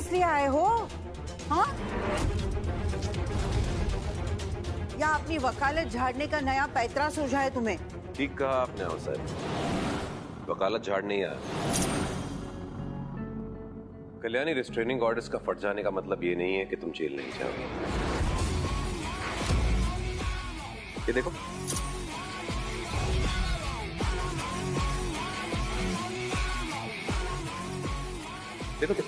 किस लिए आए हो? हाँ, या अपनी वकालत झाड़ने का नया पैतरा सूझा है तुम्हें? ठीक कहा आपने अवसर, वकालत झाड़ नहीं आया। कल्याणी, रिस्ट्रेनिंग ऑर्डर्स का फट जाने का मतलब ये नहीं है कि तुम जेल नहीं जाओगे। ये देखो, देखो देखो,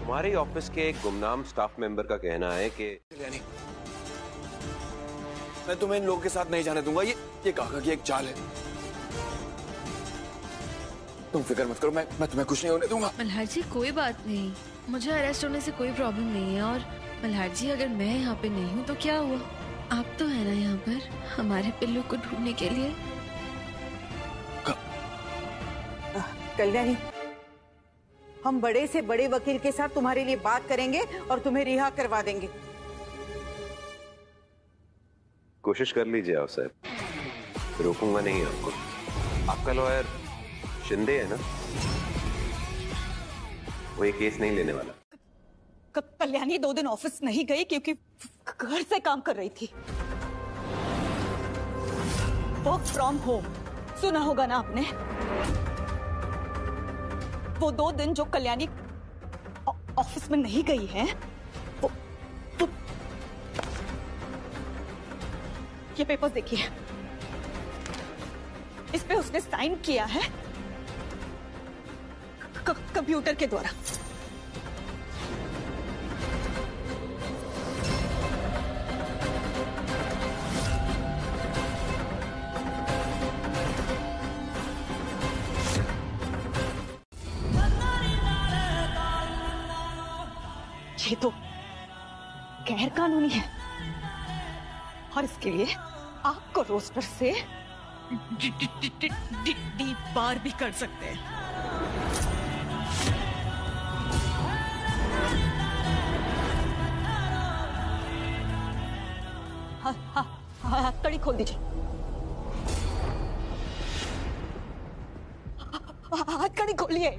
हमारे ऑफिस के एक गुमनाम स्टाफ मेंबर का कहना है कि कल्याणी, मैं तुम्हें इन लोगों के साथ नहीं जाने दूंगा। ये काका की एक चाल है। तुम फिक्र मत करो, मैं तुम्हें कुछ नहीं होने दूंगा। मल्हार जी कोई बात नहीं, मुझे अरेस्ट होने से कोई प्रॉब्लम नहीं है। और मल्हार जी अगर मैं यहाँ पे नहीं हूँ तो क्या हुआ, आप तो है ना यहाँ पर हमारे पिल्लू को ढूंढने के लिए। कल्याणी, हम बड़े से बड़े वकील के साथ तुम्हारे लिए बात करेंगे और तुम्हें रिहा करवा देंगे। कोशिश कर लीजिए आप साहब, रोकूंगा नहीं आपको। आपका लॉयर शिंदे है ना, वो ये केस नहीं लेने वाला। कल्याणी 2 दिन ऑफिस नहीं गई क्योंकि घर से काम कर रही थी। वर्क फ्रॉम होम सुना होगा ना आपने। वो 2 दिन जो कल्याणी ऑफिस में नहीं गई है, वो ये पेपर्स देखिए, इस पे उसने साइन किया है कंप्यूटर के द्वारा। ये तो गैर कानूनी है और इसके लिए आपको रोस्टर से बार भी कर सकते हैं। हाँ, कड़ी खोल दीजिए। हाथ कड़ी खोलिए।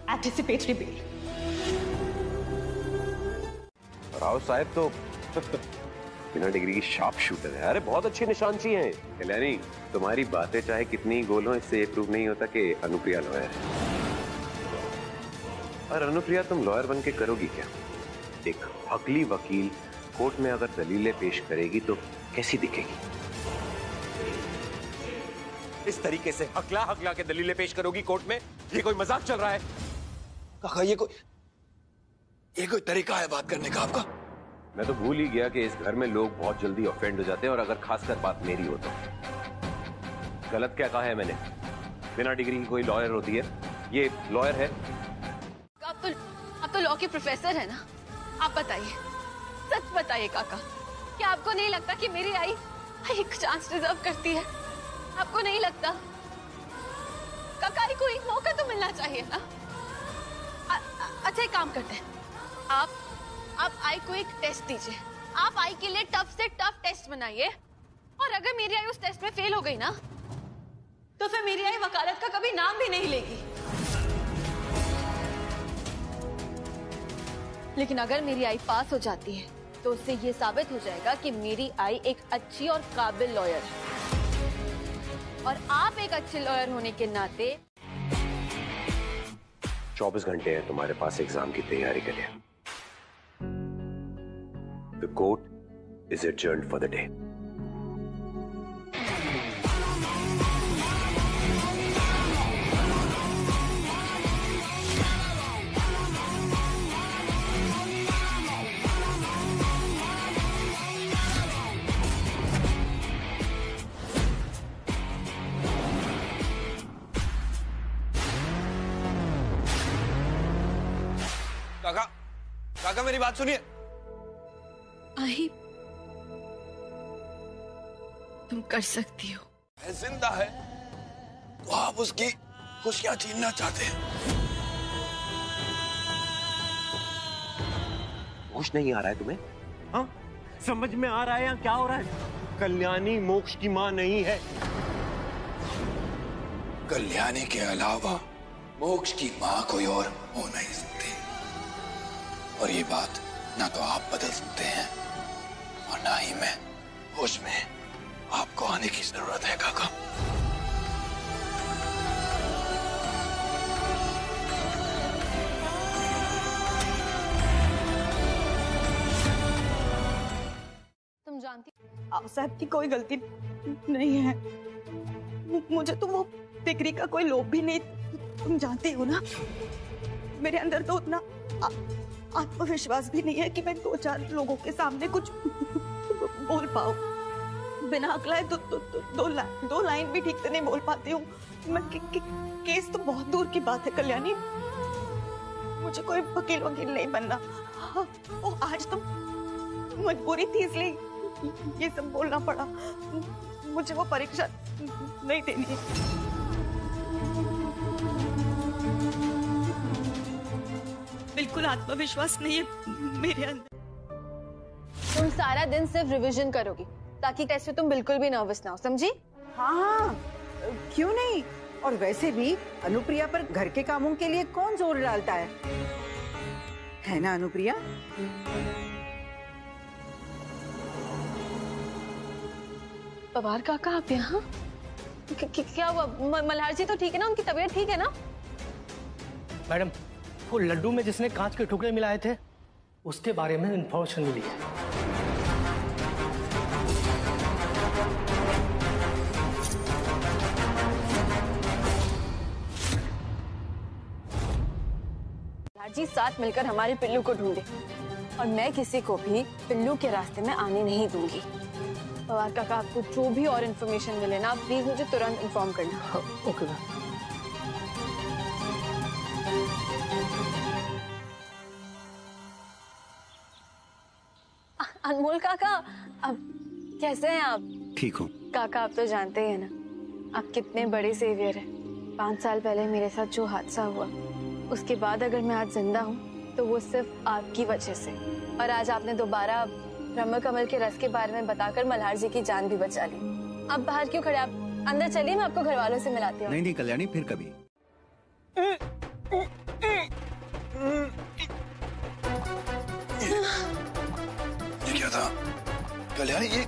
Anticipatory bell. राव साहब तो बिना डिग्री की शार्प शूटर है। अरे बहुत अच्छी निशानची हैं। कल्याणी, तुम्हारी बातें चाहे कितनी गोल हो, इससे ये प्रूव नहीं होता कि अनुप्रिया लॉयर है। और अनुप्रिया, तुम लॉयर बन के करोगी क्या? एक हकली वकील कोर्ट में अगर दलीलें पेश करेगी तो कैसी दिखेगी? इस तरीके से हकला हकला के दलीलें पेश करोगी कोर्ट में? ये कोई मजाक चल रहा है? काका, ये कोई तरीका है बात करने का आपका? मैं तो भूल ही गया कि इस घर में लोग बहुत जल्दी ऑफेंड हो जाते हैं, और अगर खासकर बात मेरी हो तो। गलत क्या कहा है मैंने? बिना डिग्री की कोई लॉयर होती है? ये लॉयर है? आप तो लॉ के प्रोफेसर है ना। आप बताइए, सच बताइए काका, क्या आपको नहीं लगता कि मेरी आई एक चांस डिजर्व करती है? आपको नहीं लगता? काका, आई को एक मौका तो मिलना चाहिए ना। अच्छा, एक काम करते हैं, आप आई को एक टेस्ट दीजिए। आप आई के लिए टफ से टफ टेस्ट बनाइए, और अगर मेरी आई उस टेस्ट में फेल हो गई ना, तो फिर मेरी आई वकालत का कभी नाम भी नहीं लेगी। लेकिन अगर मेरी आई पास हो जाती है तो उससे ये साबित हो जाएगा कि मेरी आई एक अच्छी और काबिल लॉयर है। और आप एक अच्छे लॉयर होने के नाते 24 घंटे हैं तुम्हारे पास एग्जाम की तैयारी के लिए। The court is adjourned for the day. काका, मेरी बात सुनिए। आई, तुम कर सकती हो। है जिंदा है तो आप उसकी खुशियां छीनना चाहते हैं। होश नहीं आ रहा है तुम्हें? हाँ, समझ में आ रहा है या क्या हो रहा है? कल्याणी मोक्ष की माँ नहीं है। कल्याणी के अलावा मोक्ष की माँ कोई और हो नहीं सकती, और ये बात ना तो आप बदल सकते हैं और ना ही मैं। होश में आपको आने की जरूरत है काका। तुम जानती आप साहब की कोई गलती नहीं है। मुझे तो वो डिग्री का कोई लोभ भी नहीं। तुम जानती हो ना, मेरे अंदर तो उतना आत्मविश्वास भी नहीं है कि मैं 2-4 लोगों के सामने कुछ बोल पाऊं। बिना अकलाए दो लाइन भी ठीक से नहीं बोल पाती हूँ मैं। केस तो बहुत दूर की बात है कल्याणी, मुझे कोई वकील नहीं बनना। हाँ, वो आज तो मजबूरी थी, इसलिए ये सब बोलना पड़ा। मुझे वो परीक्षा नहीं देनी है। बिल्कुल आत्मविश्वास नहीं है मेरे अंदर। तुम सारा दिन सिर्फ रिवीजन करोगी ताकि टेस्ट में तुम बिल्कुल भी नर्वस ना हो, समझी? हाँ, क्यों नहीं। और वैसे भी अनुप्रिया पर घर के कामों के लिए कौन जोर डालता है ना अनुप्रिया? पवार काका, आप यहाँ? क्या हुआ? मल्हार जी तो ठीक है ना? उनकी तबीयत ठीक है ना? मैडम, वो लड्डू में जिसने कांच के टुकड़े मिलाए थे, उसके बारे में इंफॉर्मेशन मिली है। मल्हार जी साथ मिलकर हमारे पिल्लू को ढूंढे, और मैं किसी को भी पिल्लू के रास्ते में आने नहीं दूंगी। पवार काका, आपको जो भी और इन्फॉर्मेशन मिले ना, आप प्लीज मुझे तुरंत इन्फॉर्म करना। Okay ma'am. अनमोल काका, अब कैसे हैं आप? ठीक हूँ काका, आप तो जानते हैं ना, आप कितने बड़े सेवियर हैं। 5 साल पहले मेरे साथ जो हादसा हुआ, उसके बाद अगर मैं आज जिंदा हूँ तो वो सिर्फ आपकी वजह से। और आज आपने दोबारा ब्रह्म कमल के रस के बारे में बताकर मल्हार जी की जान भी बचा ली। अब बाहर क्यों खड़े? आप अंदर चलिए, मैं आपको घर वालों से मिलाती हूँ। नहीं नहीं कल्याणी, फिर कभी। ये क्या था कल्याणी? ये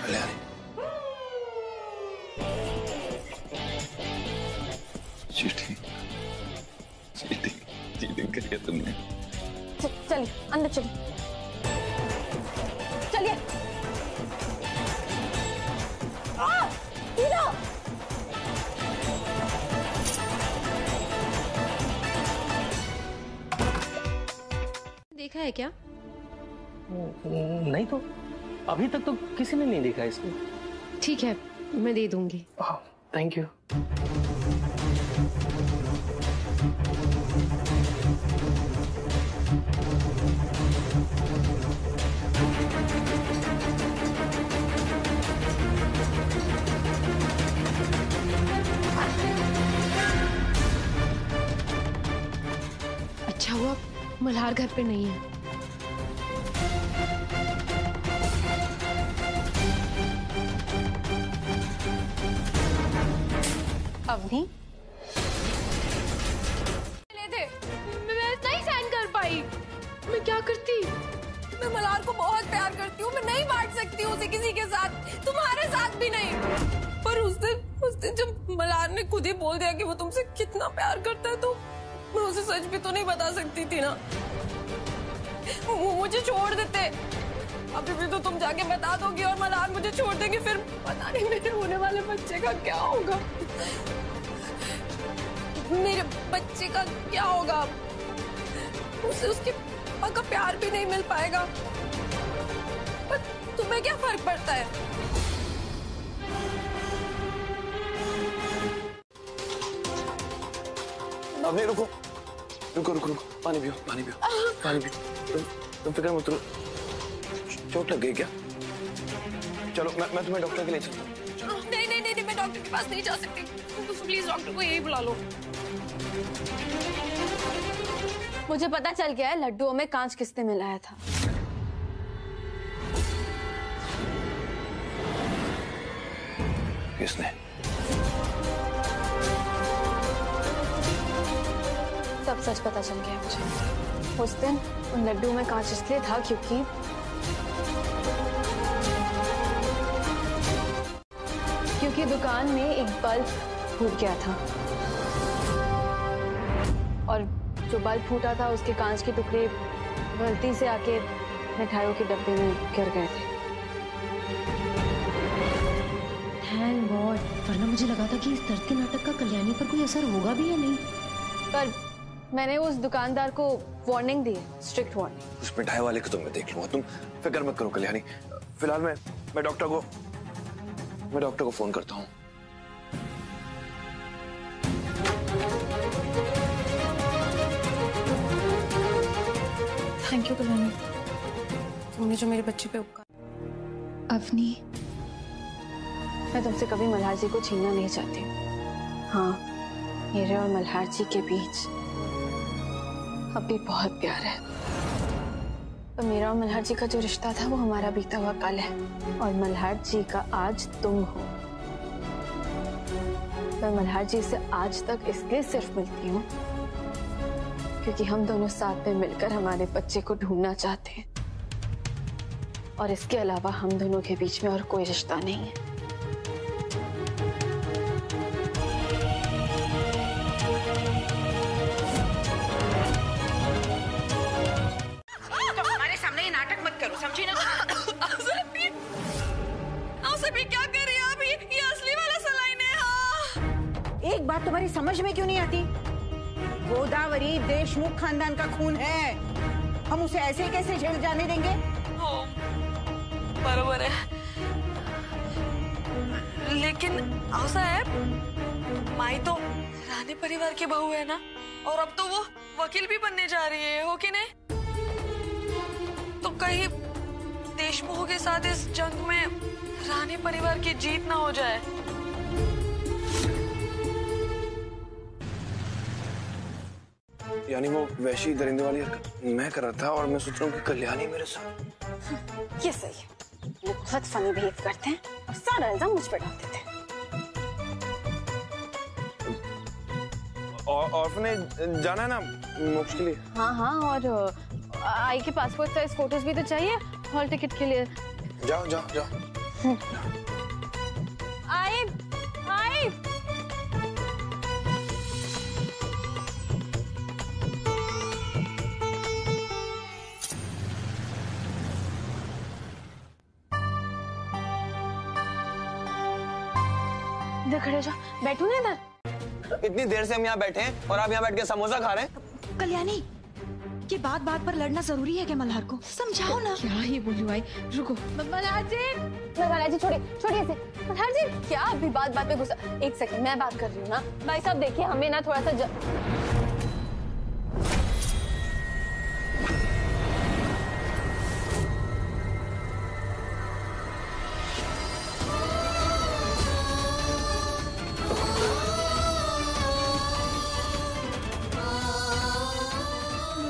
कल्याणी, चीटिंग कर दिया तुमने। चलिए अंदर चलिए, चलिए। देखा है क्या? नहीं तो अभी तक तो किसी ने नहीं देखा इसको। ठीक है, मैं दे दूंगी। Thank you. अच्छा हुआ मल्हार घर पे नहीं है। अवनी, मैं नहीं सहन कर पाई। मैं क्या करती? मैं मल्हार को बहुत प्यार करती हूँ। मैं नहीं बांट सकती हूँ उसे किसी के साथ, तुम्हारे साथ भी नहीं। पर उस दिन जब मल्हार ने खुद ही बोल दिया कि वो तुमसे कितना प्यार करता है, तो मैं उसे सच भी तो नहीं बता सकती थी ना। वो मुझे छोड़ देते। अभी भी तो तुम जाके बता दोगी और मल्हार मुझे छोड़ देंगे, फिर पता नहीं मेरे होने वाले बच्चे का क्या होगा। मेरे बच्चे का क्या होगा? उसे उसके पापा का प्यार भी नहीं मिल पाएगा। पर तुम्हें क्या फर्क पड़ता है? अभी रुको रुको रुको रुको, पानी पियो पानी पियो पानी पियो। तुम फिक्र मत करो। चोट लग गई क्या? चलो मैं तुम्हें डॉक्टर के लिए चलता हूँ। नहीं नहीं नहीं, मैं डॉक्टर के पास नहीं जा सकती। प्लीज डॉक्टर को यही बुला लो। मुझे पता चल गया है लड्डुओं में कांच किसने मिलाया था। किसने? सब सच पता चल गया मुझे। उस दिन उन लड्डुओं में कांच इसलिए था क्योंकि दुकान में एक बल्ब फूट गया था और जो बल्ब फूटा था उसके कांच के टुकड़े गलती से आके मिठाइयों के डब्बे में गिर गए थे। थैंक गॉड, वरना मुझे लगा था कि इस दर्द के नाटक का कल्याणी पर कोई असर होगा भी या नहीं। पर मैंने उस दुकानदार को वार्निंग दी है, स्ट्रिक्ट वार्निंग। उस मिठाई वाले को तो मैं देख लूंगा, तुम फिक्र मत करो कल्याणी। फिलहाल मैं डॉक्टर को फोन करता हूँ। थैंक यू कल्याणी, तुमने जो मेरे बच्चे पे उपकार। अवनी, मैं तुमसे कभी मल्हार जी को छीनना नहीं चाहती। हाँ, मेरे और मल्हार जी के बीच अब भी बहुत प्यार है, पर मेरा और मल्हार जी का जो रिश्ता था वो हमारा बीता हुआ कल है और मल्हार जी का आज तुम हो। मैं मल्हार जी से आज तक इसलिए सिर्फ मिलती हूँ क्योंकि हम दोनों साथ में मिलकर हमारे बच्चे को ढूंढना चाहते हैं और इसके अलावा हम दोनों के बीच में और कोई रिश्ता नहीं है। क्या कर रही है आप? ये असली वाला सलाइन है। हाँ। एक बात तुम्हारी समझ में क्यों नहीं आती? गोदावरी देशमुख खानदान का खून है, हम उसे ऐसे कैसे जेल जाने देंगे? बराबर है, लेकिन ऐसा है, माई तो रानी परिवार की बहू है ना, और अब तो वो वकील भी बनने जा रही है, हो कि नहीं? तो कहीं देशमुखों के साथ इस जंग में रानी परिवार की जीत ना हो जाए। यानी वो वैसी दरिंदे वाली हरकत मैं कर रहा था और मैं सोच रहा हूँ कि कल्याणी मेरे साथ। ये सही है, वो बहुत फनी बिहेव करते हैं और सारा इल्जाम मुझ पर डालते थे। और ने जाना है ना मोक्ष के लिए? हाँ हाँ, और आई के पासपोर्ट साइज फोटोज भी तो चाहिए हॉल टिकट के लिए। जाओ जाओ जाओ। आई इधर खड़े जाओ, बैठो ना इधर। इतनी देर से हम यहाँ बैठे हैं और आप यहाँ बैठ के समोसा खा रहे हैं। कल्याणी, ये बात पर लड़ना जरूरी है क्या? मल्हार को समझाओ ना। क्या ये बोली आई? रुको। मल्हार जी छोड़िए से। मल्हार जी क्या अभी बात पे गुस्सा? एक सेकंड, मैं बात कर रही हूँ ना। भाई साहब देखिए, हमें ना थोड़ा सा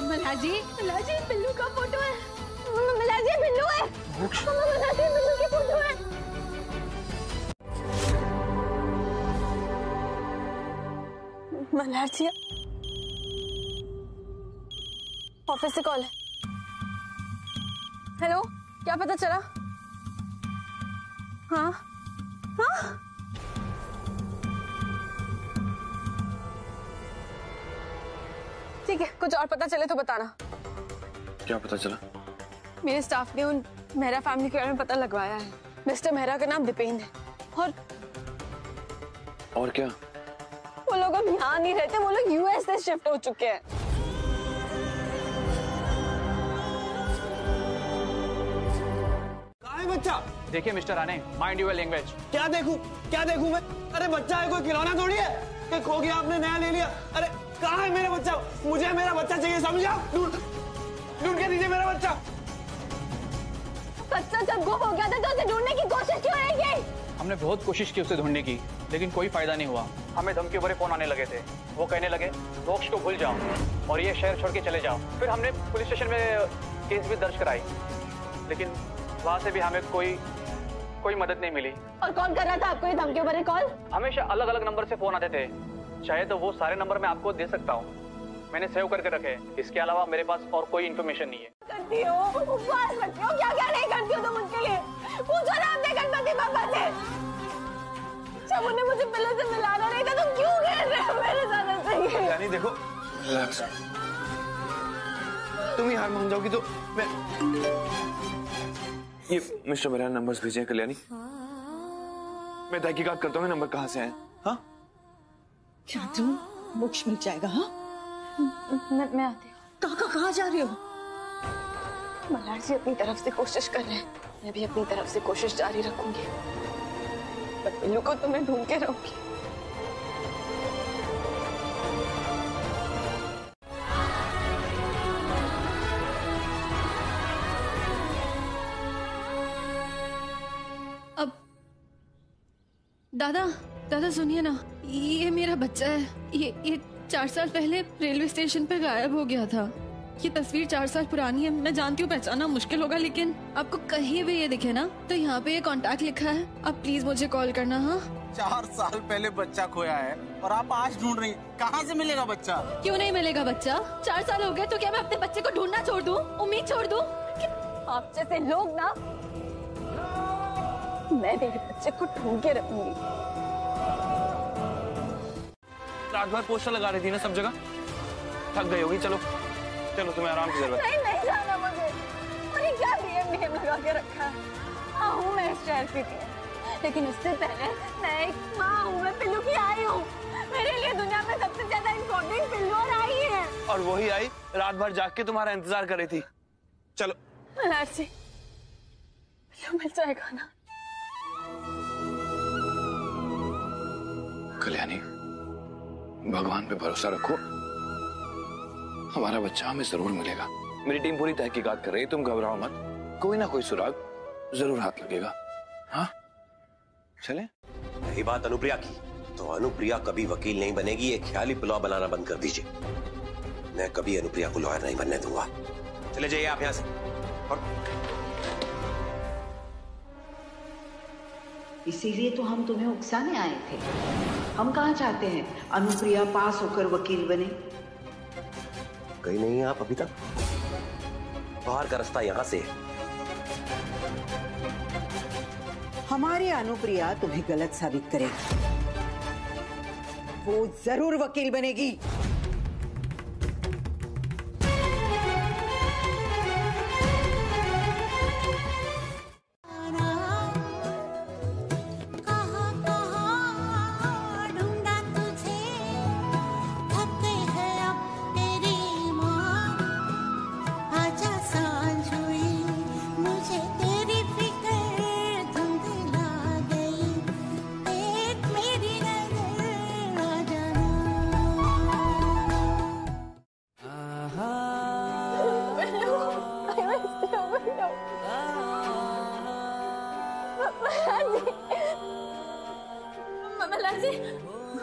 मल्हार जी बिल्लू का फोटो है। मल्हार जी बिल्लू है। मल्हार जी बिल्लू की फोटो है। मल्हार जी ऑफिस से कॉल है। हेलो, क्या पता चला? हाँ हाँ, ठीक है, कुछ और पता चले तो बताना। क्या पता चला? मेरे स्टाफ ने उन मेहरा फैमिली के बारे में पता लगवाया है। मिस्टर मेहरा का नाम दीपेंद्र है और क्या? वो लोग अब यहाँ नहीं रहते, वो लोग यूएस से शिफ्ट हो चुके हैं। कहाँ है बच्चा? देखिए मिस्टर आने, माइंड योर लैंग्वेज। क्या देखूं मैं? अरे बच्चा है, कोई खिलौना थोड़ी है कि खो गया आपने नया ले लिया। अरे कहाँ है मेरा बच्चा? मुझे मेरा बच्चा चाहिए, समझा? ढूंढ के दीजिए मेरा बच्चा। बच्चा जब गुम हो गया था तो उसे ढूंढने की कोशिश क्यों रहेगी? हमने बहुत कोशिश की उसे ढूंढने की, लेकिन कोई फायदा नहीं हुआ। हमें धमकी भरे फोन आने लगे थे। वो कहने लगे मोक्ष को भूल जाओ और ये शहर छोड़ के चले जाओ। फिर हमने पुलिस स्टेशन में केस भी दर्ज कराई, लेकिन वहां से भी हमें कोई मदद नहीं मिली। और कौन कर रहा था आपको ये धमकी भरे कॉल? हमेशा अलग अलग नंबर से फोन आते थे। चाहे तो वो सारे नंबर मैं आपको दे सकता हूँ, मैंने सेव करके रखे। इसके अलावा मेरे पास और कोई इन्फॉर्मेशन नहीं है। करती हो, उपवास रखती हो, क्या क्या नहीं करती हो तुम उनके लिए? पूछो ना अपने गणपति पापा से। जब उन्हें मुझे पहले से मिलाना नहीं था, तुम क्यों खेल रहे हो मेरे साथ ऐसे? यानी देखो, तुम ही हार मान जाओगी तो मैं ये मिस्टर मेरा नंबर्स भेजे कल्याणी, मैं तहकीकात करता हूँ नंबर कहाँ से आए। हाँ क्या तुम मोक्ष मिल जाएगा? हाँ मैं आती हूँ। कहाँ जा रहे हो? मल्हार जी अपनी तरफ से कोशिश कर रहे हैं, मैं भी अपनी तरफ से कोशिश जारी रखूंगी। पर पिल्लू को तुम्हें ढूंढ के रहूंगी। अब दादा सुनिए ना, ये मेरा बच्चा है। ये 4 साल पहले रेलवे स्टेशन पे गायब हो गया था। ये तस्वीर 4 साल पुरानी है, मैं जानती हूँ पहचानना मुश्किल होगा, लेकिन आपको कहीं भी ये दिखे ना तो यहाँ पे ये कांटेक्ट लिखा है, आप प्लीज मुझे कॉल करना। हाँ 4 साल पहले बच्चा खोया है और आप आज ढूंढ रही हैं। कहाँ से मिलेगा बच्चा? क्यों नहीं मिलेगा बच्चा? 4 साल हो गए तो क्या मैं अपने बच्चे को ढूंढना छोड़ दूँ, उम्मीद छोड़ दूँ? आप जैसे लोग ना, मैं मेरे बच्चे को ढूंढ के रखूंगी। रात भर पोस्टर लगा रही थी ना सब जगह, थक गई होगी। चलो तुम्हें आराम की जरूरत है। नहीं जाना मुझे। और ये क्या गेम लगा के रखा है? हाँ हूँ मैं इस शहर की थी, लेकिन उससे पहले मैं एक माँ हूँ, मैं पिल्लू की आई हूँ। मेरे लिए दुनिया में सबसे ज्यादा इम्पोर्टेंट पिल्लू और आई है। और वही आई रात भर जाग के तुम्हारा इंतजार कर रही थी। चलो मल्हार जी, पिल्लू मिल जाएगा ना? कल्याणी, भगवान पे भरोसा रखो, हमारा बच्चा हमें जरूर मिलेगा। मेरी टीम पूरी तहकीकात कर रही है, तुम घबराओ मत, कोई ना कोई सुराग जरूर हाथ लगेगा। हाँ चले। यही बात अनुप्रिया की, तो अनुप्रिया कभी वकील नहीं बनेगी। ये ख्याली पुलाव बनाना बंद कर दीजिए। मैं कभी अनुप्रिया को लॉयर नहीं बनने दूंगा। चले जाइए आप यहाँ से। और इसीलिए तो हम तुम्हें उकसाने आए थे। हम कहाँ चाहते हैं अनुप्रिया पास होकर वकील बने। कहीं नहीं है आप अभी तक? बाहर का रास्ता यहाँ से है। हमारी अनुप्रिया तुम्हें गलत साबित करेगी, वो जरूर वकील बनेगी।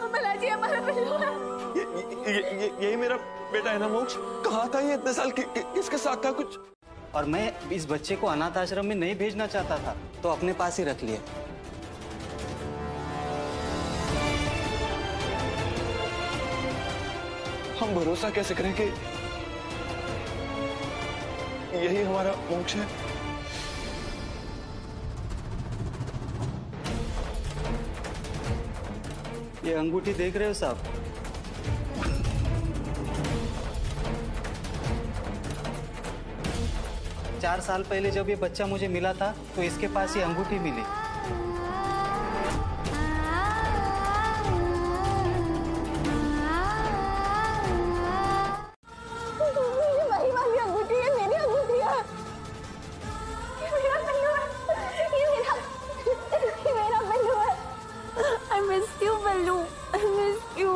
मल्हार जी हमारा पिल्लू है। यही मेरा बेटा है ना मोक्ष? कहाँ था ये इतने साल? किसके साथ था कुछ? और मैं इस बच्चे को अनाथ आश्रम में नहीं भेजना चाहता था, तो अपने पास ही रख लिया। हम भरोसा कैसे करें कि यही हमारा मोक्ष है? ये अंगूठी देख रहे हो साहब? चार साल पहले जब ये बच्चा मुझे मिला था तो इसके पास ये अंगूठी मिली। वही वाली अंगूठी है, मेरी अंगूठी है। ये मेरा पिल्लू है, ये मेरा पिल्लू है। I miss you, पिल्लू, I miss you।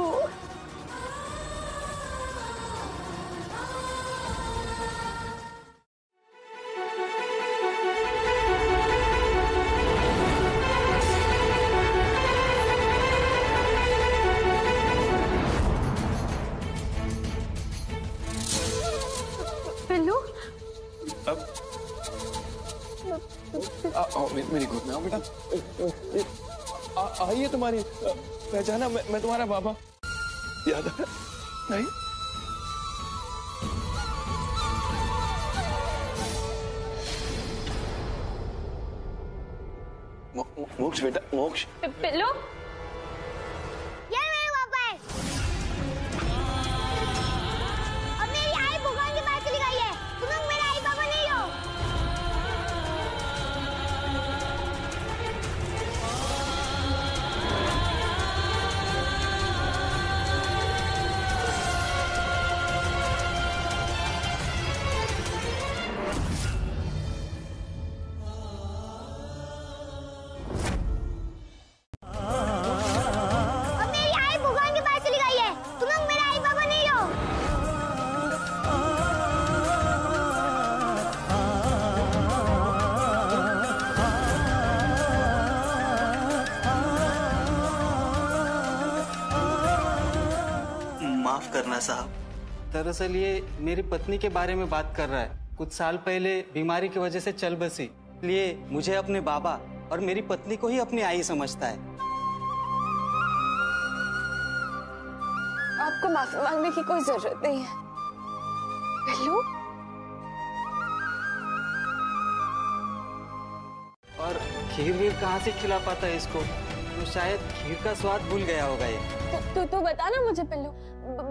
अब आओ मेरी गोद में आओ बेटा। आइए, तुम्हारी पहचाना, मैं तुम्हारा बाबा, याद है नहीं? मोक्ष बेटा, मोक्ष। पिल्लू, ये मेरे पापा है। अब मेरी आई भगवान के पास चली गई है। तुम लोग मेरे आई पापा नहीं हो। माफ करना साहब, दरअसल ये मेरी पत्नी के बारे में बात कर रहा है। कुछ साल पहले बीमारी की वजह से चल बसी, इसलिए मुझे अपने बाबा और मेरी पत्नी को ही अपनी आई समझता है। आपको माफी मांगने की कोई जरूरत नहीं है पिल्लू। और खीर वीर कहाँ से खिला पाता है इसको, तो शायद खीर का स्वाद भूल गया होगा ये। तू बता ना मुझे पिल्लू,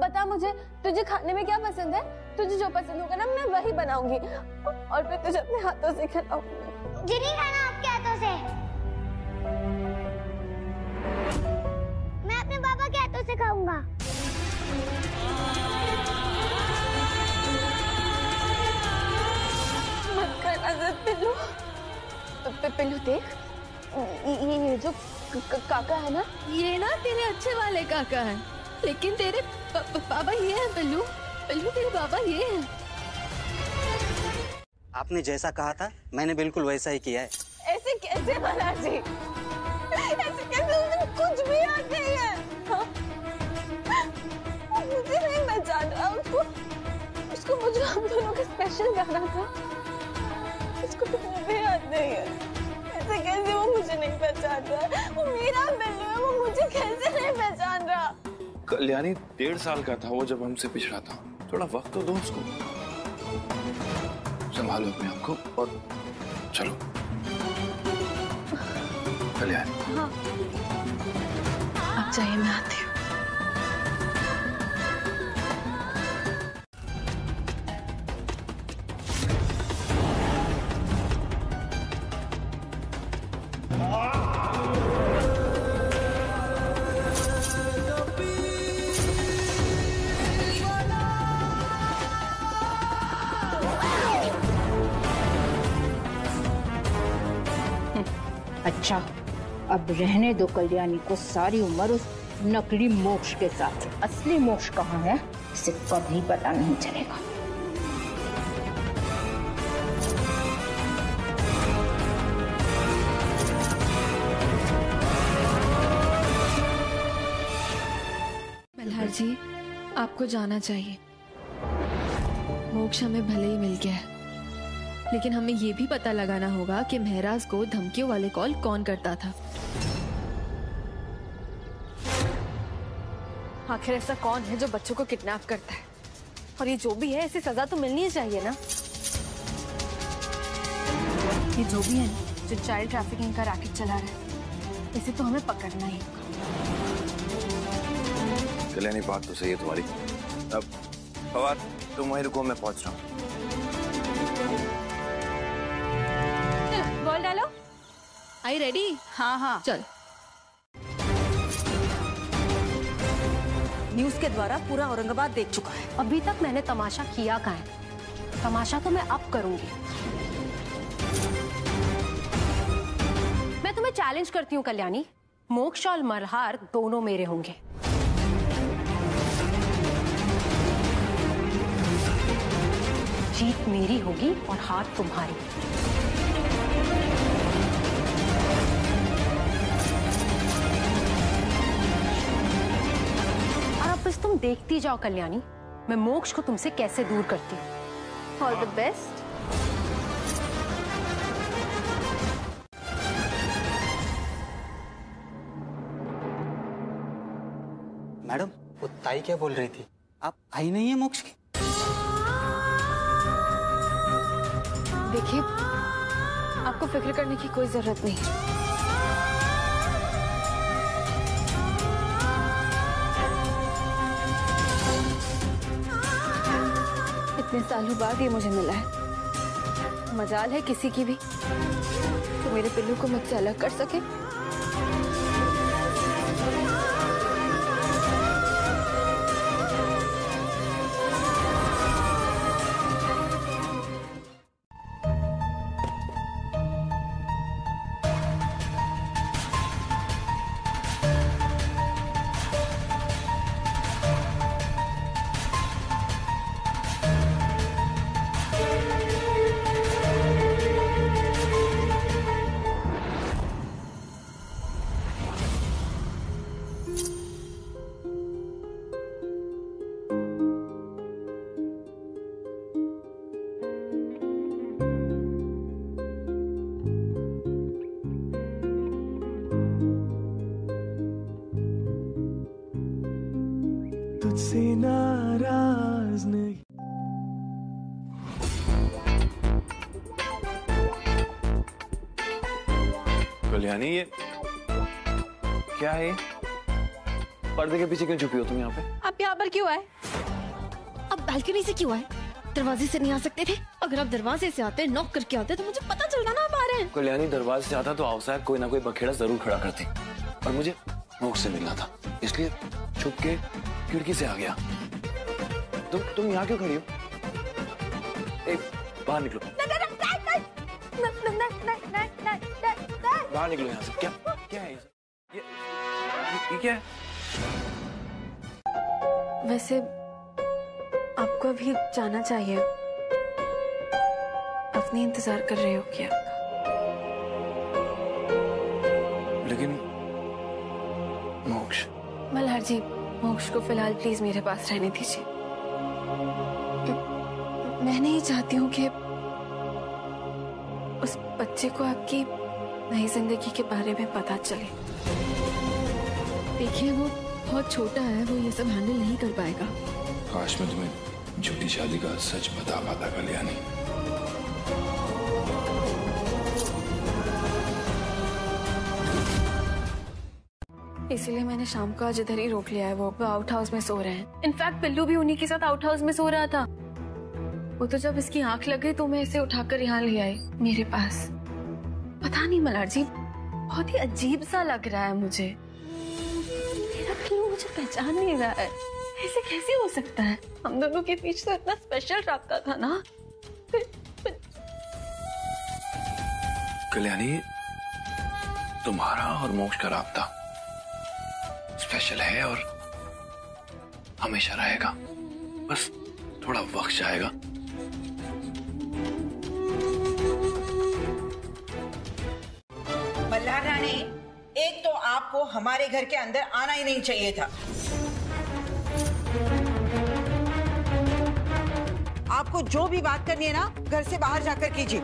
बता मुझे तुझे खाने में क्या पसंद है। तुझे जो पसंद होगा ना मैं वही बनाऊंगी और फिर तुझे अपने हाथों से खिलाऊंगी। मुझे नहीं खाना आपके हाथों से, मैं अपने पापा के हाथों से खाऊंगा। मत करना ज़िद पिल्लू। पिल्लू देख, ये जो काका है ना, ये ना तेरे अच्छे वाले काका है, लेकिन तेरे बाबा ये है पिल्लू। पिल्लू तेरे बाबा ये है। आपने जैसा कहा था मैंने बिल्कुल वैसा ही किया है। ऐसे कैसे बना जी, ऐसे कैसे, उसमें कुछ भी याद नहीं है। हाँ? मुझे नहीं पहचान रहा उसको मुझे हम दोनों का स्पेशल गाना था, उसको तो भी याद नहीं है। ऐसे कैसे वो मुझे नहीं पहचान रहा, वो मेरा बिल्लू है, वो मुझे कैसे नहीं पहचान रहा। कल्याणी 1.5 साल का था वो जब हमसे पिछड़ा था, थोड़ा वक्त तो दो उसको। संभालो अपने आप को और चलो। कल्याणी। हाँ। अब चाहिए, मैं आती हूँ। अच्छा, अब रहने दो कल्याणी को सारी उम्र उस नकली मोक्ष के साथ। असली मोक्ष कहाँ है इसे कभी पता नहीं चलेगा। मल्हार जी, आपको जाना चाहिए। मोक्ष हमें भले ही मिल गया है, लेकिन हमें ये भी पता लगाना होगा कि महराज को धमकियों वाले कॉल कौन करता था। आखिर ऐसा कौन है जो बच्चों को किडनैप करता है? और ये जो भी है इसे सजा तो मिलनी ही चाहिए ना। ये जो भी है जो चाइल्ड ट्रैफिकिंग का रैकेट चला रहा है, इसे तो हमें पकड़ना ही होगा। कल्याणी, बात तो सही है तुम्हारी। अब फवाद तुम वहीं रुको, मैं पहुंच रहा हूँ। बॉल डालो। I ready? हाँ हाँ चल। न्यूज के द्वारा पूरा औरंगाबाद देख चुका है। अभी तक मैंने तमाशा किया कहाँ है? तमाशा तो मैं अब करूंगी। मैं तुम्हें चैलेंज करती हूँ कल्याणी, मोक्ष और मल्हार दोनों मेरे होंगे। जीत मेरी होगी और हार तुम्हारी। और अब बस तुम देखती जाओ कल्याणी, मैं मोक्ष को तुमसे कैसे दूर करती हूँ। All the best. वो ताई क्या बोल रही थी? आप आई नहीं है मोक्ष की? देखिए, आपको फिक्र करने की कोई जरूरत नहीं। इतने सालों बाद ये मुझे मिला है। मजाल है किसी की भी तो मेरे पिल्लू को मुझसे अलग कर सके। तुझसे नाराज नहीं। कल्याणी, ये क्या है? पर्दे के पीछे क्यों छुपी हो तुम यहाँ पे? आप यहाँ पर क्यों आए? आप बालकनी से क्यों आए? दरवाजे से नहीं आ सकते थे? अगर आप दरवाजे से आते, नॉक करके आते तो मुझे पता चलता ना आप आ रहे हैं। कल्याणी, दरवाजे से आता तो आउटसाइड कोई ना कोई बखेड़ा जरूर खड़ा करती, और मुझे मोक्ष से मिलना था, इसलिए छुप के खिड़की से आ गया। तुम यहाँ क्यों खड़ी हो? बाहर निकलो, बाहर निकलो यहाँ से। क्या क्या है ये क्या है? वैसे आपको अभी जाना चाहिए। अपनी इंतजार कर रहे हो क्या? लेकिन मोक्ष। मल्हार जी, मोक्ष को फिलहाल प्लीज मेरे पास रहने दीजिए। मैं नहीं चाहती हूँ कि उस बच्चे को आपकी नई जिंदगी के बारे में पता चले। देखिए, वो बहुत छोटा है, वो ये सब हैंडल नहीं कर पाएगा। काश मैं तुम्हें झूठी शादी का सच बता पाता कल्याणी। इसीलिए मैंने शाम को आज इधर ही रोक लिया है। वो आउट हाउस में सो रहे हैं। इनफैक्ट पिल्लू भी उन्हीं के साथ आउट हाउस में सो रहा था। वो तो जब इसकी आंख लग गई तो मैं इसे उठाकर यहाँ ले आई मेरे पास। पता नहीं मल्हार जी, बहुत ही अजीब सा लग रहा है मुझे। मेरा पिल्लू मुझे पहचान नहीं रहा है। ऐसे कैसे हो सकता है? हम दोनों के बीच तो इतना स्पेशल राब्ता था ना। कल्याणी, तुम्हारा और मोक्ष का राब्ता स्पेशल है और हमेशा रहेगा। बस थोड़ा वक्त जाएगा। मल्हार रानी, एक तो आपको हमारे घर के अंदर आना ही नहीं चाहिए था। आपको जो भी बात करनी है ना, घर से बाहर जाकर कीजिए।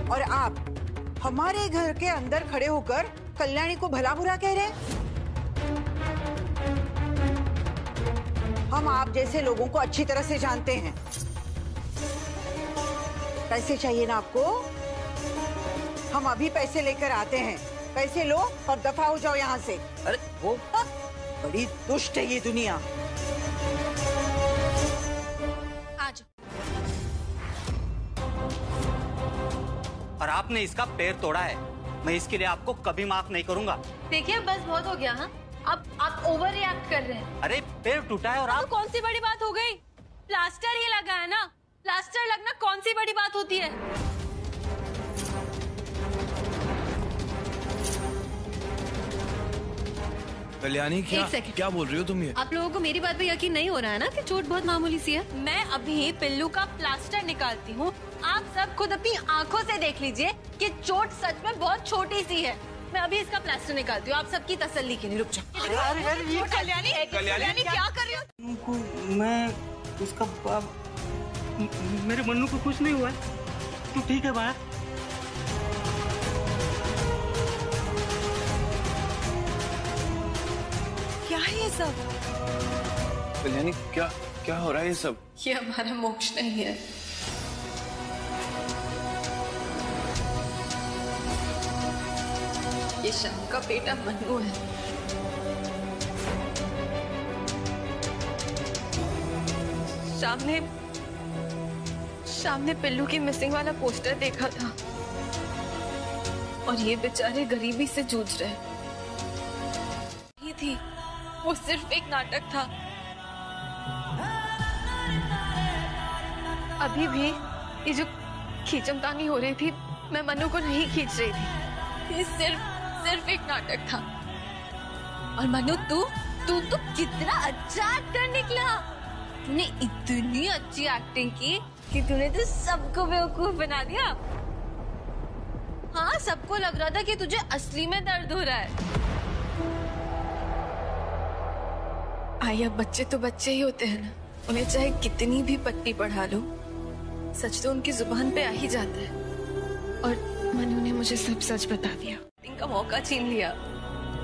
और आप हमारे घर के अंदर खड़े होकर कल्याणी को भला बुरा कह रहे हैं। हम आप जैसे लोगों को अच्छी तरह से जानते हैं। पैसे चाहिए ना आपको? हम अभी पैसे लेकर आते हैं। पैसे लो और दफा हो जाओ यहाँ से। अरे वो बड़ी दुष्ट है ये दुनिया। आज और आपने इसका पैर तोड़ा है। मैं इसके लिए आपको कभी माफ नहीं करूंगा। देखिए, बस बहुत हो गया। हाँ, अब आप ओवर रिएक्ट कर रहे हैं। अरे पैर टूटा है और आप कौन सी बड़ी बात हो गई? प्लास्टर ही लगा है ना। प्लास्टर लगना कौन सी बड़ी बात होती है? कल्याणी, क्या बोल रही हो तुम ये? आप लोगों को मेरी बात पे यकीन नहीं हो रहा है ना कि चोट बहुत मामूली सी है? मैं अभी पिल्लू का प्लास्टर निकालती हूँ। आप सब खुद अपनी आंखों से देख लीजिए कि चोट सच में बहुत छोटी सी है। मैं अभी इसका प्लास्टर निकालती हूँ, आप सबकी तसल्ली के लिए। रुक जाओ। कल्याणी, कल्याणी क्या कर रही हो? मैं उसका मेरे मन्नू को कुछ नहीं हुआ है। तू ठीक है बाहर? है ये सब? कल्याणी क्या क्या हो रहा है ये सब? ये हमारा मोक्ष नहीं है। ये श्याम का बेटा मनु है। श्याम ने पिल्लू की मिसिंग वाला पोस्टर देखा था और ये बेचारे गरीबी से जूझ रहे थी। वो सिर्फ एक नाटक था। अभी भी ये जो खींचमतानी हो रही थी, मैं मनु को नहीं खींच रही थी। ये सिर्फ एक नाटक था। और मनु तू कितना अच्छा एक्टर निकला। तूने इतनी अच्छी एक्टिंग की कि तूने तो सबको बेवकूफ बना दिया। हाँ, सबको लग रहा था कि तुझे असली में दर्द हो रहा है। आया, बच्चे तो बच्चे ही होते हैं ना, उन्हें चाहे कितनी भी पट्टी पढ़ा लो, सच तो उनकी जुबान पे आ ही जाता है। और मनु ने मुझे सब सच बता दिया। इनका मौका छीन लिया।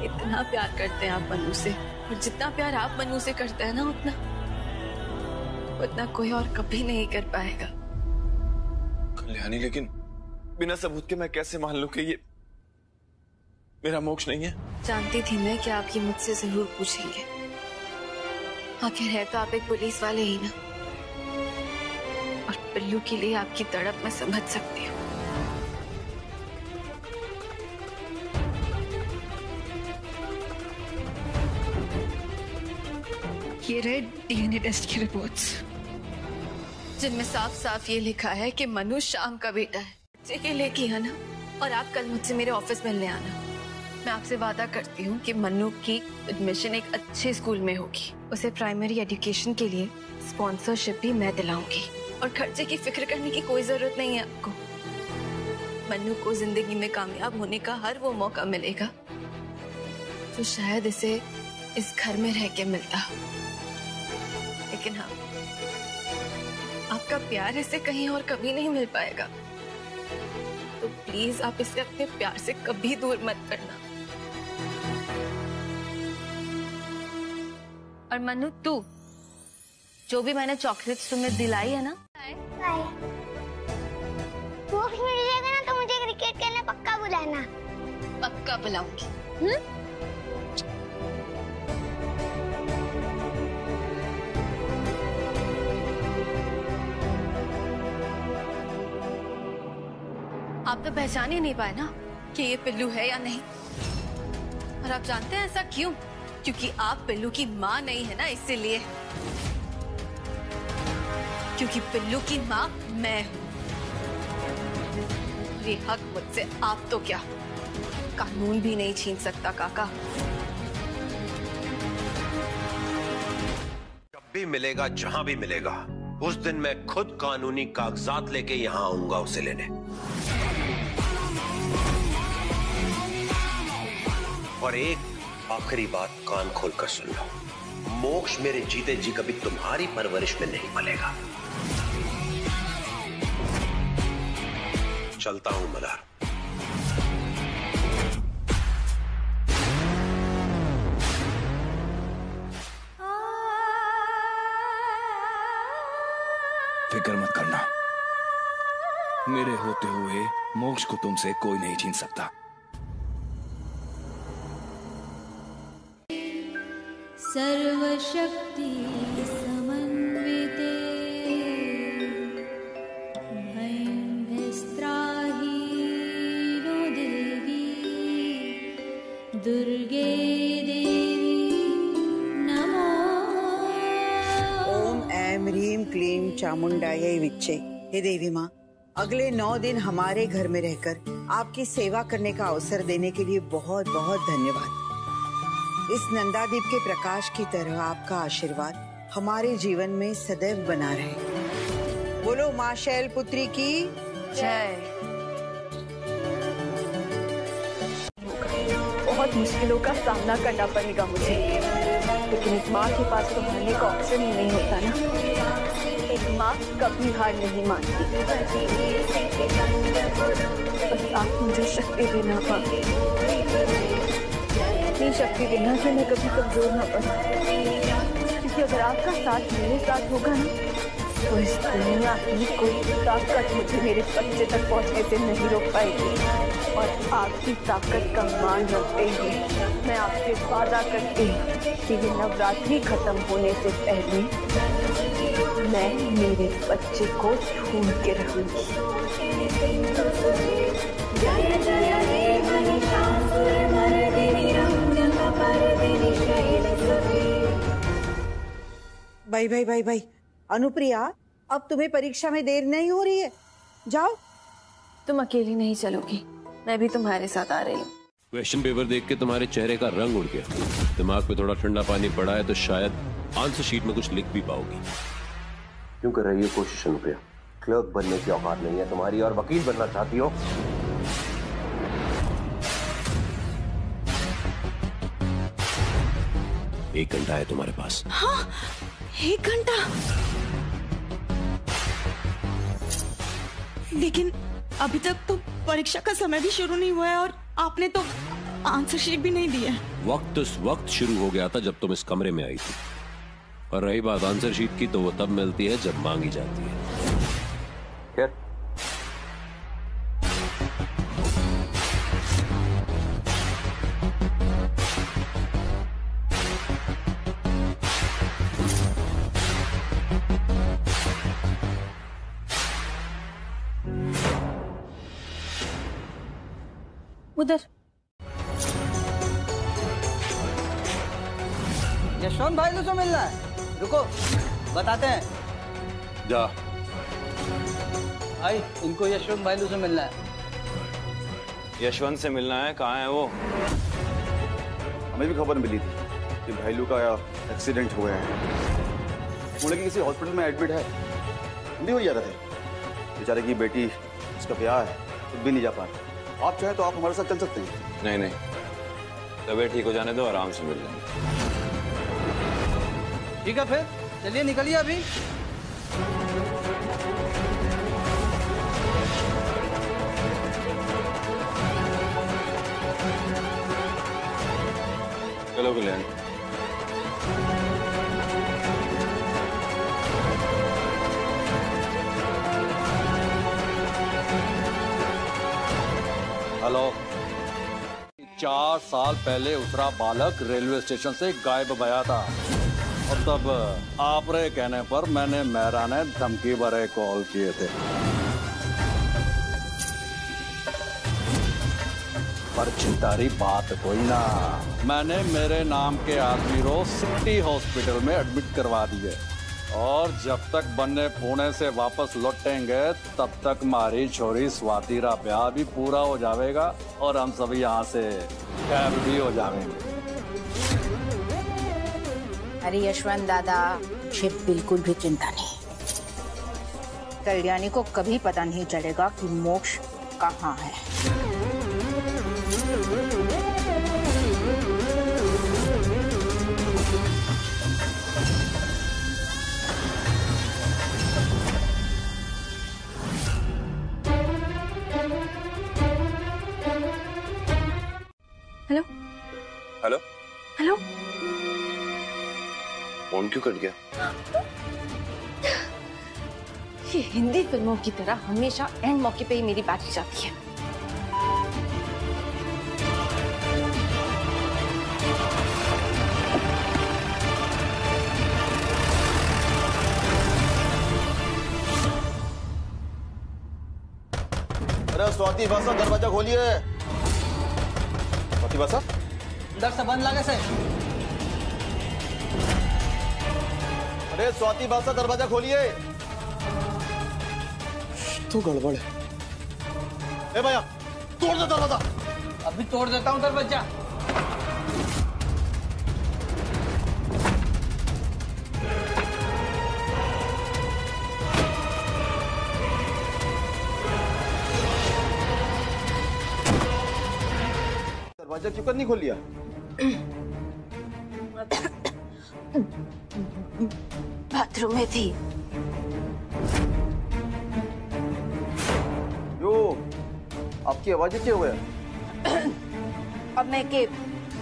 इतना प्यार करते हैं आप मनु से, और जितना प्यार आप मनु से करते हैं ना, उतना कोई और कभी नहीं कर पाएगा। कल्याणी, लेकिन बिना सबूत के मैं कैसे मान लूं कि ये मेरा मोक्ष नहीं है? जानती थी मैं कि आप ये मुझसे जरूर पूछेंगे। आखिर है तो आप एक पुलिस वाले ही ना, और पिल्लू के लिए आपकी तड़प मैं समझ सकती हूँ। ये रहे डीएनए टेस्ट की रिपोर्ट्स, जिनमें साफ साफ ये लिखा है कि मनु श्याम का बेटा है। बच्चे के लिए किया ना। और आप कल मुझसे मेरे ऑफिस मिलने आना। मैं आपसे वादा करती हूँ कि मनु की एडमिशन एक अच्छे स्कूल में होगी। उसे प्राइमरी एजुकेशन के लिए स्पॉन्सरशिप भी मैं दिलाऊंगी, और खर्चे की फिक्र करने की कोई जरूरत नहीं है आपको। मनु को जिंदगी में कामयाब होने का हर वो मौका मिलेगा जो शायद इसे इस घर में रह के मिलता। लेकिन हाँ, आपका प्यार इसे कहीं और कभी नहीं मिल पाएगा। तो प्लीज आप इसे अपने प्यार से कभी दूर मत करना। और मनु, तू जो भी मैंने चॉकलेट्स तुम्हें दिलाई है ना, मोक्ष मिल जाएगा ना तो मुझे क्रिकेट खेलने पक्का बुलाना। पक्का बुलाऊंगी। आप तो पहचान ही नहीं पाए ना कि ये पिल्लू है या नहीं। और आप जानते हैं ऐसा क्यों? क्योंकि आप पिल्लू की माँ नहीं है ना, इसीलिए। क्योंकि पिल्लू की माँ मैं हूँ। ये हक मुझसे आप तो क्या, कानून भी नहीं छीन सकता काका। जब भी मिलेगा, जहां भी मिलेगा, उस दिन मैं खुद कानूनी कागजात लेके यहां आऊंगा उसे लेने। और एक आखिरी बात कान खोलकर सुन लो, मोक्ष मेरे जीते जी कभी तुम्हारी परवरिश में नहीं पलेगा। चलता हूं मल्हार। फिक्र मत करना, मेरे होते हुए मोक्ष को तुमसे कोई नहीं छीन सकता। सर्वशक्ति समन्विते भयंस्त्राहि नो देवी दुर्गे देवी नमो। ओम ऐं ह्रीं क्लीं चामुंडायै विच्चे। हे देवी माँ, अगले 9 दिन हमारे घर में रहकर आपकी सेवा करने का अवसर देने के लिए बहुत बहुत धन्यवाद। इस नंदादीप के प्रकाश की तरह आपका आशीर्वाद हमारे जीवन में सदैव बना रहे। बोलो माँ शैलपुत्री की जय। बहुत मुश्किलों का सामना करना पड़ेगा मुझे, लेकिन इस माँ के पास तो हारने का ऑप्शन ही नहीं होता ना। एक माँ कभी हार नहीं मानती। बस आप मुझे शक्ति देना माँ। इतनी शक्ति देना जो मैं कभी कमजोर ना पड़ूं, क्योंकि अगर आपका साथ मेरे साथ होगा ना, तो इस दुनिया की कोई ताकत मुझे मेरे बच्चे तक पहुंचने से नहीं रोक पाएगी। और आपकी ताकत का मान रखते हुए मैं आपसे वादा करती हूँ कि ये नवरात्रि खत्म होने से पहले मैं मेरे बच्चे को ढूंढ के रहूंगी। भाई भाई भाई भाई, अनुप्रिया, अब तुम्हें परीक्षा में देर नहीं हो रही है, जाओ। तुम अकेली नहीं चलोगी, मैं भी तुम्हारे साथ आ रही हूँ। क्वेश्चन पेपर देख के तुम्हारे चेहरे का रंग उड़ गया, दिमाग पे थोड़ा ठंडा पानी पड़ा है तो शायद आंसर शीट में कुछ लिख भी पाओगी। क्यों कर रही हो कोशिश अनुप्रिया? क्लर्क बनने की औकात नहीं है तुम्हारी और वकील बनना चाहती हो। एक घंटा है तुम्हारे पास। हाँ, 1 घंटा। लेकिन अभी तक तो परीक्षा का समय भी शुरू नहीं हुआ है और आपने तो आंसर शीट भी नहीं दी है। वक्त उस वक्त शुरू हो गया था जब तुम इस कमरे में आई थी, और रही बात आंसर शीट की तो वो तब मिलती है जब मांगी जाती है। क्या? उधर। यशवंत भाई से मिलना है, रुको बताते हैं। जा भाई, इनको यशवंत भाई से मिलना है। यशवंत से मिलना है? कहाँ है वो? हमें भी खबर मिली थी कि भाईलू का एक्सीडेंट हुआ है, पुणे के किसी हॉस्पिटल में एडमिट है। हम भी वही जा रहे थे। बेचारे की बेटी, उसका ब्याह है, खुद भी नहीं जा पा रहे। आप चाहे तो आप हमारे साथ चल सकते हैं। नहीं नहीं, तबीयत ठीक हो जाने दो, आराम से मिल लेंगे। ठीक है फिर चलिए, निकलिए अभी। चलो कल्याण। हेलो। 4 साल पहले उसरा बालक रेलवे स्टेशन से गायब गया था और तब आपरे कहने पर मैंने मेहरा ने धमकी भरे कॉल किए थे, पर चिंतारी बात कोई ना। मैंने मेरे नाम के आदमी को सिटी हॉस्पिटल में एडमिट करवा दिए और जब तक बन्ने पुणे से वापस लौटेंगे तब तक हमारी छोरी स्वाति रा ब्याह भी पूरा हो जाएगा और हम सभी यहाँ से गायब भी हो जाएंगे। अरे यशवंत दादा, मुझे बिल्कुल भी चिंता नहीं। कल्याणी को कभी पता नहीं चलेगा कि मोक्ष कहाँ है। हेलो हेलो हेलो, फोन क्यों कट गया? ये हिंदी फिल्मों की तरह हमेशा एंड मौके पे ही मेरी बैटरी जाती है। अरे स्वाति बासा, दरवाजा खोलिए। स्वाति बासा, अंदर से बंद लगे से। अरे स्वाति बासा, दरवाजा खोलिए। तो गड़बड़ है। ए भैया, तोड़ दे दरवाजा। अभी तोड़ देता हूँ दरवाजा। दरवाजा क्यों कर नहीं खोल लिया? बाथरूम में थी। यो, आपकी आवाज क्या हुआ? अब मैं के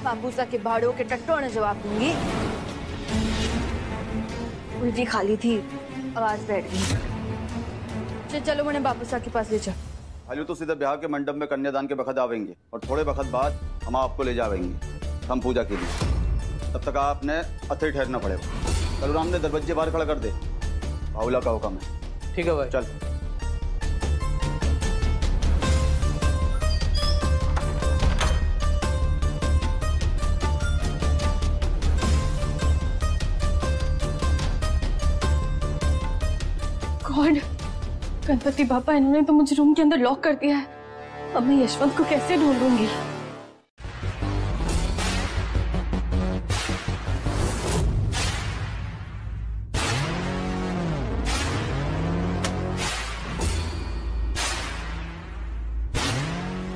बापूसा के भाड़ों के टट्टों ने जवाब दूंगी। उल्टी खाली थी, आवाज बैठ गई। चलो मैंने बापूसा के पास ले चल। भालू तो सीधे ब्याह के मंडप में कन्यादान के बखत आवेंगे और थोड़े वक्त बाद हम आपको ले जावेंगे हम पूजा के लिए। तब तक आपने अथे ठहरना पड़ेगा। कल राम ने दरवाजे बाहर खड़ा कर दे, बाहुला का हुक्म है। ठीक है भाई। चल। गॉड, गणपति बापा, इन्होंने तो मुझे रूम के अंदर लॉक कर दिया है। अब मैं यशवंत को कैसे ढूंढूंगी?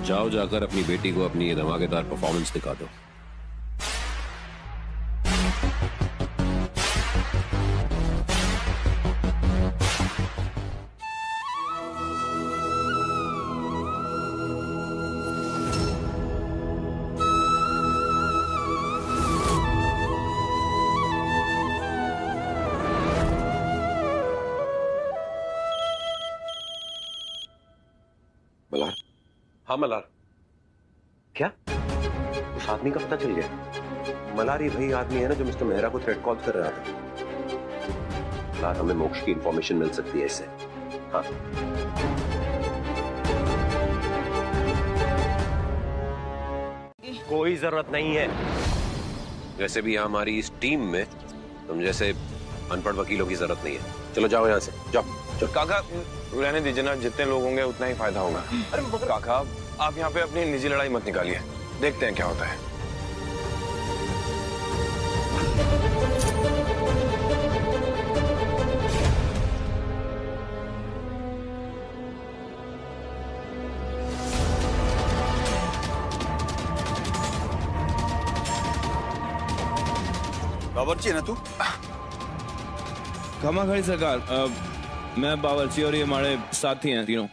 जाओ, जाकर अपनी बेटी को अपनी ये धमाकेदार परफॉर्मेंस दिखा दो। मल्हार? हाँ मल्हार। क्या उस आदमी का पता चल गया? मल्हार ये वही आदमी है ना जो मिस्टर मेहरा को थ्रेट कॉल कर रहा था। मल्हार, हमें मोक्ष की इंफॉर्मेशन मिल सकती है इससे। हाँ, कोई जरूरत नहीं है। वैसे भी हमारी इस टीम में तुम जैसे अनपढ़ वकीलों की जरूरत नहीं है। चलो जाओ यहाँ से, जाओ। चलो। काका रहने दीजिए ना, जितने लोग होंगे उतना ही फायदा होगा। अरे मगर काका, आप यहाँ पे अपनी निजी लड़ाई मत निकालिए, देखते हैं क्या होता है। बावर्ची है ना तू? खमा खड़ी सरकार, मैं बावर्ची और ये हमारे साथी हैं तीनों।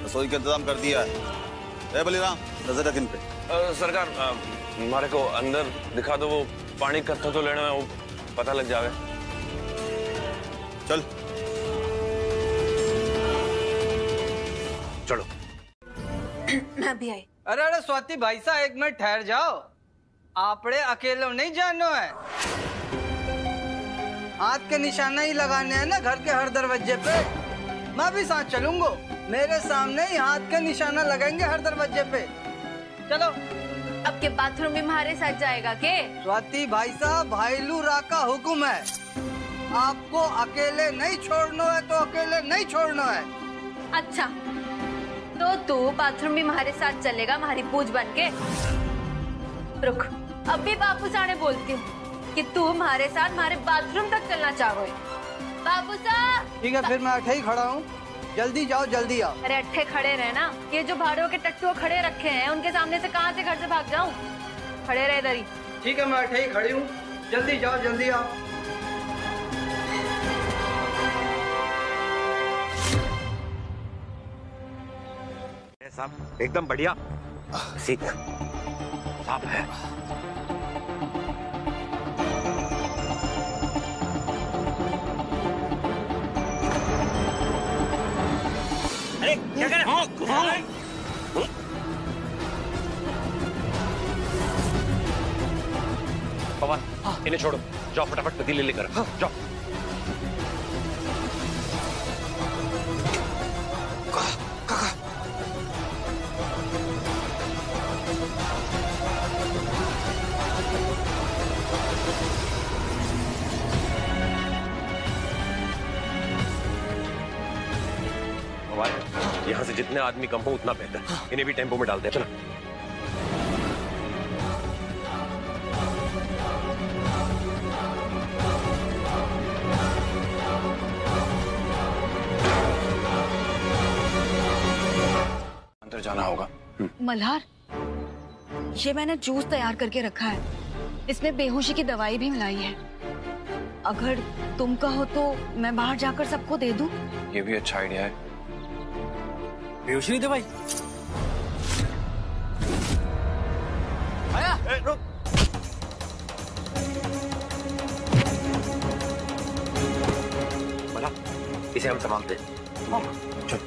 रसोई का इंतजाम कर दिया है। बलिराम, नजर रख इन पे। सरकार, हमारे को अंदर दिखा दो, वो पानी कत्था तो लेने में वो पता लग जावे। चल चलो। मैं भी आई। अरे अरे स्वाति भाई साहब, एक मिनट ठहर जाओ। आपड़े अकेले नहीं जानो है, हाथ के निशाना ही लगाने हैं ना घर के हर दरवाजे पे। मैं भी साथ चलूंगा, मेरे सामने ही हाथ के निशाना लगाएंगे हर दरवाजे पे। चलो। अब के बाथरूम में हमारे साथ जाएगा के? स्वाति भाई साहब, भाईलू रा का हुक्म है, आपको अकेले नहीं छोड़ना है तो अकेले नहीं छोड़ना है। अच्छा, तो तू बाथरूम में हमारे साथ चलेगा हमारी पूज बन के? रुक, अब भी बापू साने बोलती हूँ कि तू हमारे साथ हमारे बाथरूम तक चलना चाहोगे। बापू साहब। ठीक है, फिर मैं अठे ही खड़ा हूँ, जल्दी जाओ जल्दी आओ। अरे अट्ठे खड़े रहे ना, ये जो भाड़ों के टट्टू खड़े रखे हैं उनके सामने से कहाँ से घर से भाग जाऊँ? खड़े रहे इधर ही। ठीक है, मैं अठे ही खड़ी हूँ, जल्दी जाओ जल्दी आओ। साहब एकदम बढ़िया, सीख साफ है। अरे क्या कर रहे हैं? पवन, इन्हें छोड़ो, जाओ फटाफट पतीले लेकर जाओ। यहाँ से जितने आदमी कम हो उतना बेहतर। इन्हें भी टेम्पो में डाल दे। चलो। अंदर जाना होगा। मल्हार, ये मैंने जूस तैयार करके रखा है, इसमें बेहोशी की दवाई भी मिलाई है। अगर तुम कहो तो मैं बाहर जाकर सबको दे दूं? ये भी अच्छा आइडिया है। बेहोशी नहीं दवाई? भला इसे हम संभालते हैं। चल।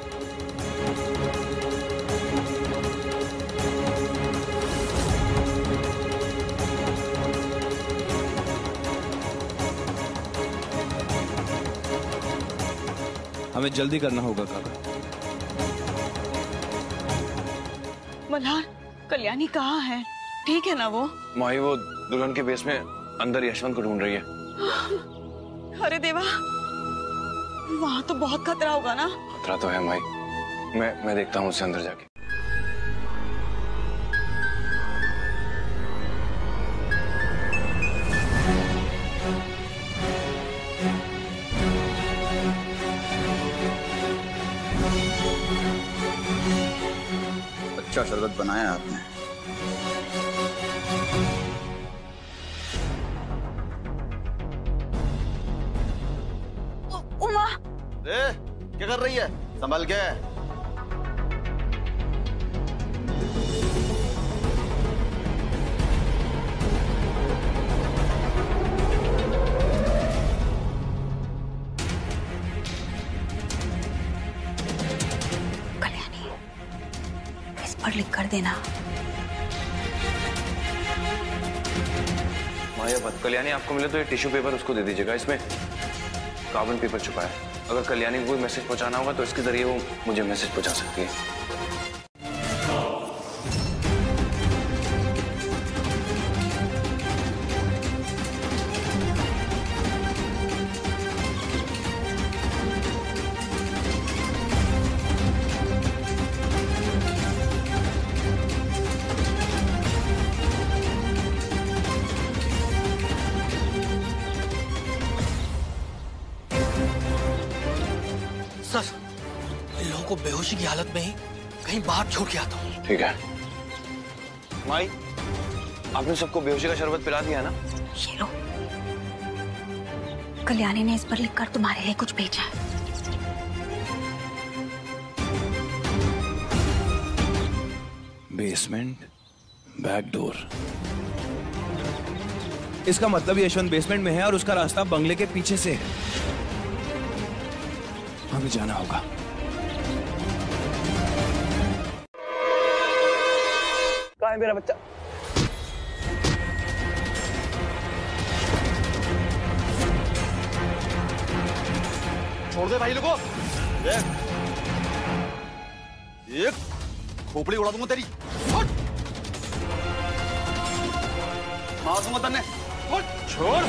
हमें जल्दी करना होगा काका। मल्हार, कल्याणी कहाँ है? ठीक है ना वो? माही वो दुल्हन के बेस में अंदर यशवंत को ढूंढ रही है। अरे देवा, वहाँ तो बहुत खतरा होगा ना? खतरा तो है माही, मैं देखता हूँ उससे अंदर जाके। अच्छा शरबत बनाया आपने। उमा, क्या कर रही है? संभल के। कल्याणी, इस पर लिख कर देना। माया बात, कल्याणी आपको मिले तो ये टिश्यू पेपर उसको दे दीजिएगा, इसमें कार्बन पेपर छुपा है। अगर कल्याणी को कोई मैसेज पहुंचाना होगा तो इसके जरिए वो मुझे मैसेज पहुंचा सकती है। सर, इन लोगों को बेहोशी की हालत में ही कहीं बाहर छोड़ के आता हूँ। ठीक है। माई, आपने सबको बेहोशी का शरबत पिला दिया ना? ये लो, कल्याणी ने इस पर लिखकर तुम्हारे लिए कुछ भेजा है। Basement, back door. इसका मतलब यशवंत बेसमेंट में है और उसका रास्ता बंगले के पीछे से है। हमें जाना होगा। कहाँ है मेरा बच्चा? छोड़ दे भाई लोगों। एक खोपड़ी उड़ा दूंगा तेरी। मार दूंगा तन्ने। छोड़।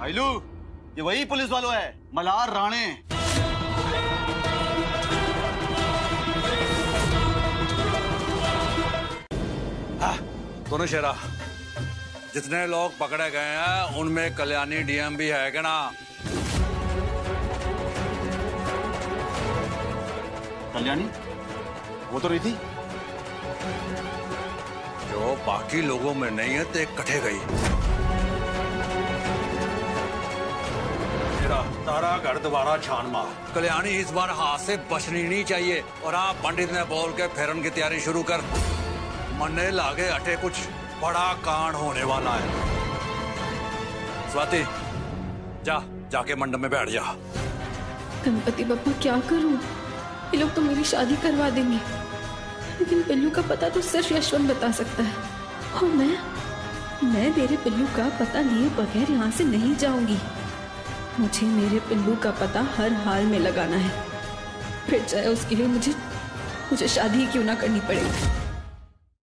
भाईलू, ये वही पुलिस वालों है, मल्हार राणे। दोनों शेरा, जितने लोग पकड़े गए हैं उनमें कल्याणी डीएम भी है क्या ना? कल्याणी वो तो रही थी जो बाकी लोगों में नहीं है, तो एक कटे गई। तारा घर दोबारा छान मार। कल्याणी इस बार हाथ से बचनी नहीं चाहिए। और आप पंडित ने बोल के फेरन की तैयारी शुरू कर। मन्ने लागे अटे कुछ बड़ा कांड होने वाला है। स्वाति, जाके मंडप में बैठ जा। गणपति बप्पा, क्या करूं? ये लोग तो मेरी शादी करवा देंगे, लेकिन पिल्लू का पता तो सिर्फ यशवंत बता सकता है। और मैं मेरे पिल्लू का पता लिए बगैर यहाँ से नहीं जाऊंगी। मुझे मेरे पिल्लू का पता हर हाल में लगाना है, फिर चाहे उसके लिए मुझे शादी क्यों ना करनी पड़े।